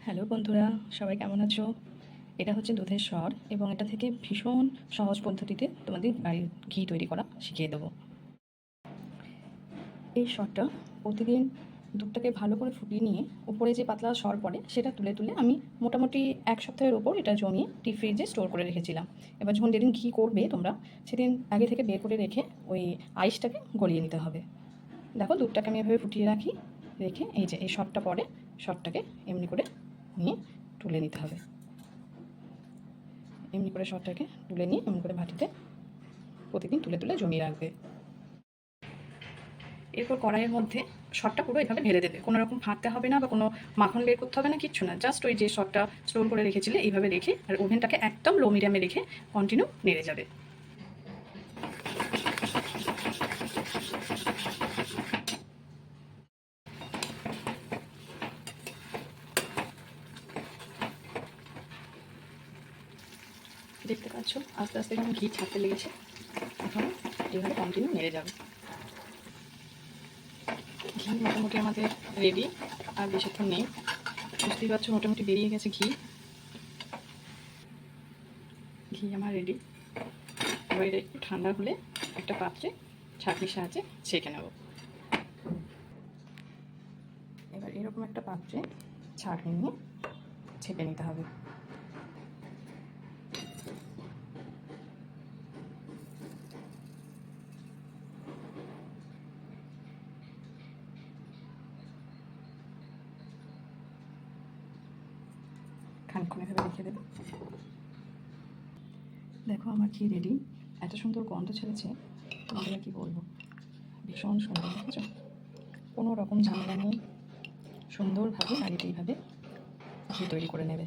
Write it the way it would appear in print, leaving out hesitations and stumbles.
Hello বন্ধুরা, সবাই কেমন আছো? এটা হচ্ছে দুধের সর এবং এটা থেকে ভীষণ সহজ পদ্ধতিতে তোমাদের বাড়ির ঘি তৈরি করা শিখিয়ে দেবো। এই সরটা প্রতিদিন দুধটাকে ভালো করে ফুটিয়ে নিয়ে উপরে যে পাতলা সর পড়ে সেটা তুলে তুলে আমি মোটামুটি 1 সপ্তাহের ওপর এটা জমিয়ে ডিপ ফ্রিজে স্টোর করে রেখেছিলাম। এবার যখন যেদিন ঘি করবে তোমরা, সেদিন আগে থেকে বের করে রেখে ওই আইসটাকে গলিয়ে নিতে হবে। দেখো, দুধটাকে আমি এভাবে ফুটিয়ে রাখি, রেখে এই যে এই সরটা পড়ে, সরটাকে এমনি করে নিয়ে তুলে নিতে হবে। এমনি করে সরটাকে তুলে নিয়ে এমনি করে ভাটিতে প্রতিদিন তুলে তুলে জমিয়ে রাখবে। এরপর কড়াইয়ের মধ্যে সরটা পুরো এভাবে ঢেলে দেবে। কোনো রকম ফাঁকতে হবে না বা কোনো মাখন বের করতে হবে না, কিচ্ছু না। জাস্ট ওই যে সরটা স্টোর করে রেখেছিলে এইভাবে রেখে, আর ওভেনটাকে একদম লো মিডিয়ামে রেখে কন্টিনিউ নেড়ে যাবে। দেখতে পাচ্ছ আস্তে আস্তে যখন ঘি ছাড়তে লেগেছে, এখন এইভাবে কন্টিনিউ নেড়ে যাবে। ঘি মোটামুটি আমাদের রেডি, আর বেশিক্ষণ নেই। বুঝতেই পারছো মোটামুটি বেরিয়ে গেছে ঘি। ঘি আমার রেডি। এবার এটা একটু ঠান্ডা হলে একটা পাত্রে ছাঁকনির সাহায্যে ছেঁকে নেব। এবার এরকম একটা পাত্রে ছাঁকনি নিয়ে ছেঁকে নিতে হবে। খানিকক্ষণ এভাবে রেখে দেবো। দেখো আমার ঘি রেডি। এত সুন্দর গন্ধ ছেড়েছে, তোমাদের কি বলবো, ভীষণ সুন্দর। দেখেছো, কোনো রকম ঝামেলা নেই, সুন্দরভাবে বাড়িতে এইভাবে ঘি তৈরি করে নেবে।